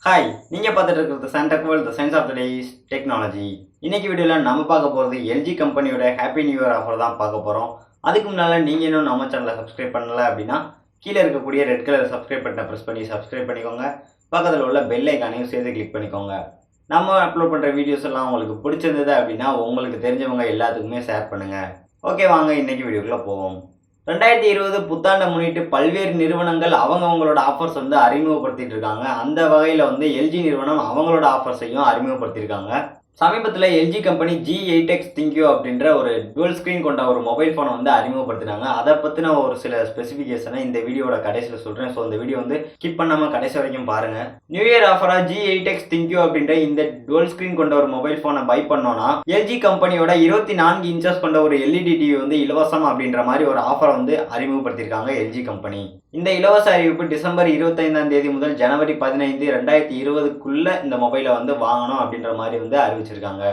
Hi, நீங்கள் பார்த்துட்டு இருக்கிறது Shantechworld, the science of the day is technology. இன்னைக்கு வீடியோவில் நம்ம பார்க்க போகிறது எல்ஜி கம்பெனியோட ஹாப்பி நியூ இயர் ஆஃபர் தான் பார்க்க போகிறோம். அதுக்கு முன்னால் நீங்கள் இன்னும் நம்ம சேனலை சப்ஸ்கிரைப் பண்ணல அப்படின்னா கீழே இருக்கக்கூடிய ரெட் கலர் சப்ஸ்கிரைப் பட்டனை ப்ரெஸ் பண்ணி சப்ஸ்கிரைப் பண்ணிக்கோங்க. பக்கத்தில் உள்ள பெல் ஐக்கானையும் சேர்த்து கிளிக் பண்ணிக்கோங்க. நம்ம அப்லோட் பண்ணுற வீடியோஸ் எல்லாம் உங்களுக்கு பிடிச்சிருந்தது அப்படின்னா உங்களுக்கு தெரிஞ்சவங்க எல்லாத்துக்குமே ஷேர் பண்ணுங்கள். ஓகே, வாங்க இன்னைக்கு வீடியோக்குள்ளே போவோம். 2020 புத்தாண்டை முன்னிட்டு பல்வேறு நிறுவனங்கள் அவங்களோட ஆஃபர்ஸ் அறிமுகப்படுத்திட்டு இருக்காங்க. அந்த வகையில் எல்ஜி நிறுவனம் அவங்களோட ஆஃபர்ஸையும் அறிமுகப்படுத்தியிருக்காங்க. சமீபத்தில் எல்ஜி கம்பெனி G8X ThinQ அப்படின்ற ஒரு டுவல் ஸ்க்ரீன் கொண்ட ஒரு மொபைல் ஃபோனை அறிமுகப்படுத்தினாங்க. அதை பற்றின ஒரு சில ஸ்பெசிஃபிகேஷனை இந்த வீடியோட கடைசியில் சொல்கிறேன். ஸோ இந்த வீடியோ ஸ்கிப் பண்ணாமல் கடைசி வரைக்கும் பாருங்கள். நியூ இயர் ஆஃபராக G8X ThinQ அப்படின்ற இந்த டுவல் ஸ்க்ரீன் கொண்ட ஒரு மொபைல் ஃபோனை பை பண்ணோன்னா எல்ஜி கம்பெனியோட 24 இன்ச்சஸ் கொண்ட ஒரு LED டிவி இலவசம் அப்படின்ற மாதிரி ஒரு ஆஃபரை அறிமுகப்படுத்தியிருக்காங்க எல்ஜி கம்பெனி. இந்த இலவச அறிவிப்பு டிசம்பர் 25ஆம் தேதி முதல் ஜனவரி 15, 2020க்குள்ள இந்த மொபைலை வாங்கணும் அப்படின்ற மாதிரி அறிவிச்சிருக்காங்க.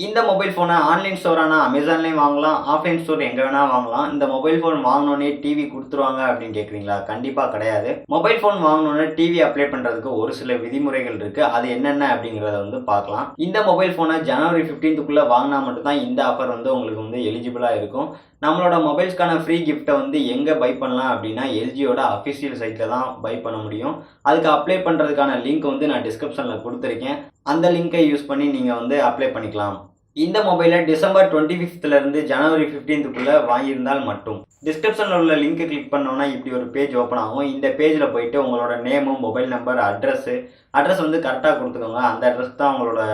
இந்த மொபைல் ஃபோனை ஆன்லைன் ஸ்டோரான அமேசான்லேயும் வாங்கலாம், ஆஃப்லைன் ஸ்டோர் எங்கே வேணால் வாங்கலாம். இந்த மொபைல் ஃபோன் வாங்கினோன்னே டிவி கொடுத்துருவாங்க அப்படின்னு கேட்குறீங்களா? கண்டிப்பாக கிடையாது. மொபைல் ஃபோன் வாங்கினோன்னே டிவி அப்ளை பண்ணுறதுக்கு ஒரு சில விதிமுறைகள் இருக்குது. அது என்னென்ன அப்படிங்கிறத பார்க்கலாம். இந்த மொபைல் ஃபோனை ஜனவரி 15க்குள்ளே வாங்கினா மட்டும்தான் இந்த ஆஃபர் உங்களுக்கு எலிஜிபிளாக இருக்கும். நம்மளோட மொபைல்ஸ்க்கான ஃப்ரீ கிஃப்ட்டை எங்கே பை பண்ணலாம் அப்படின்னா எல்ஜியோட அஃபிஷியல் சைட்டில் தான் பை பண்ண முடியும். அதுக்கு அப்ளை பண்ணுறதுக்கான லிங்க் நான் டிஸ்கிரிப்ஷனில் கொடுத்துருக்கேன். அந்த லிங்கை யூஸ் பண்ணி நீங்கள் அப்ளை பண்ணிக்கலாம். இந்த மொபைலை டிசம்பர் 25லேருந்து ஜனவரி 15க்குள்ளே வாங்கியிருந்தால் மட்டும். டிஸ்கிரிப்ஷனில் உள்ள லிங்க்கை கிளிக் பண்ணோன்னா இப்படி ஒரு பேஜ் ஓப்பன் ஆகும். இந்த பேஜில் போயிட்டு உங்களோட நேமும் மொபைல் நம்பர் அட்ரஸ் கரெக்டாக கொடுத்துக்கோங்க. அந்த அட்ரஸ் தான் உங்களோட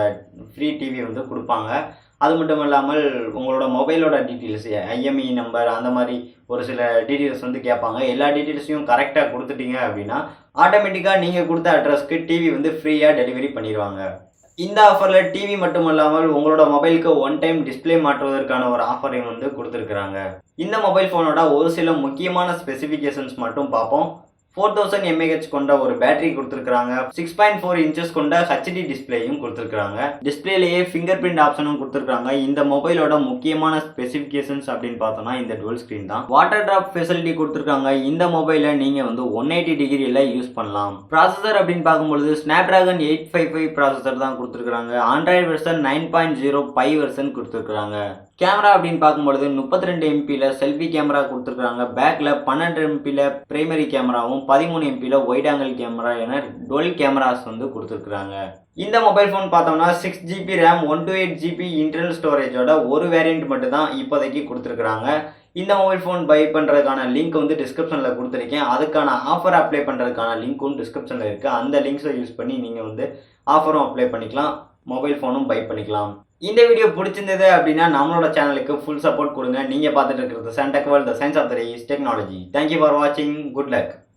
ஃப்ரீ டிவி கொடுப்பாங்க. அது மட்டும் இல்லாமல் உங்களோட மொபைலோட டீட்டெயில்ஸ், IMEI நம்பர், அந்த மாதிரி ஒரு சில டீட்டெயில்ஸ் கேட்பாங்க. எல்லா டீட்டெயில்ஸையும் கரெக்டாக கொடுத்துட்டீங்க அப்படின்னா ஆட்டோமேட்டிக்காக நீங்கள் கொடுத்த அட்ரஸ்க்கு டிவி ஃப்ரீயாக டெலிவரி பண்ணிடுவாங்க. இந்த ஆஃபரில் டிவி மட்டும் இல்லாமல் உங்களோட மொபைலுக்கு ஒன் டைம் டிஸ்பிளே மாற்றுவதற்கான ஒரு ஆஃபரையும் கொடுத்துருக்குறாங்க. இந்த மொபைல் ஃபோனோட ஒரு சில முக்கியமான ஸ்பெசிஃபிகேஷன்ஸ் மட்டும் பார்ப்போம். 4000 mAh கொண்ட ஒரு பேட்டரி கொடுத்துருக்காங்க. 6.4 இன்ச்சஸ் கொண்ட HD டிஸ்பிளேயும் கொடுத்துருக்காங்க. டிஸ்பிளேலேயே ஃபிங்கர் பிரிண்ட் ஆப்ஷனும் கொடுத்துருக்காங்க. இந்த மொபைலோட முக்கியமான ஸ்பெசிஃபிகேஷன்ஸ் அப்படின்னு பார்த்தோம்னா இந்த டுவல் ஸ்க்ரீன் தான். வாட்டர் டிராப் ஃபெசிலிட்டி கொடுத்துருக்காங்க. இந்த மொபைலை நீங்கள் 180 டிகிரியில் யூஸ் பண்ணலாம். ப்ராசஸர் அப்படின்னு பார்க்கும்பொழுது Snapdragon 855 ப்ராசஸர் தான் கொடுத்துருக்காங்க. ஆண்ட்ராய்டு வெர்ஷன் 9.0 பை வெர்ஷன் கொடுத்துருக்காங்க. கேமரா அப்படின்னு பார்க்கும்பொழுது 32 MPல செல்ஃபி கேமரா கொடுத்துருக்காங்க. பேக்கில் 12 MPல பிரைமரி கேமராவும் 13 MPல வைட் ஆங்கிள் கேமரா என டுவல் கேமராஸ் கொடுத்துருக்காங்க. இந்த மொபைல் ஃபோன் பார்த்தோம்னா 6GB RAM 128GB இன்டர்னல் ஸ்டோரேஜோட ஒரு வேரியண்ட் மட்டும் தான் இப்போதைக்கு கொடுத்துருக்காங்க. இந்த மொபைல் ஃபோன் பை பண்ணுறதுக்கான லிங்க் டிஸ்கிரிப்ஷனில் கொடுத்துருக்கேன். அதுக்கான ஆஃபர் அப்ளை பண்ணுறதுக்கான லிங்க்கும் டிஸ்கிரிப்ஷனில் இருக்குது. அந்த லிங்க்ஸை யூஸ் பண்ணி நீங்கள் ஆஃபரும் அப்ளை பண்ணிக்கலாம், மொபைல் ஃபோனும் பை பண்ணிக்கலாம். இந்த வீடியோ பிடிச்சிருந்தது அப்படின்னா நம்மளோட சேனலுக்கு ஃபுல் சப்போர்ட் கொடுங்க. நீங்கள் பார்த்துட்டு இருக்கிறது Shantechworld, the science of the day is technology. Thank you for watching. Good luck.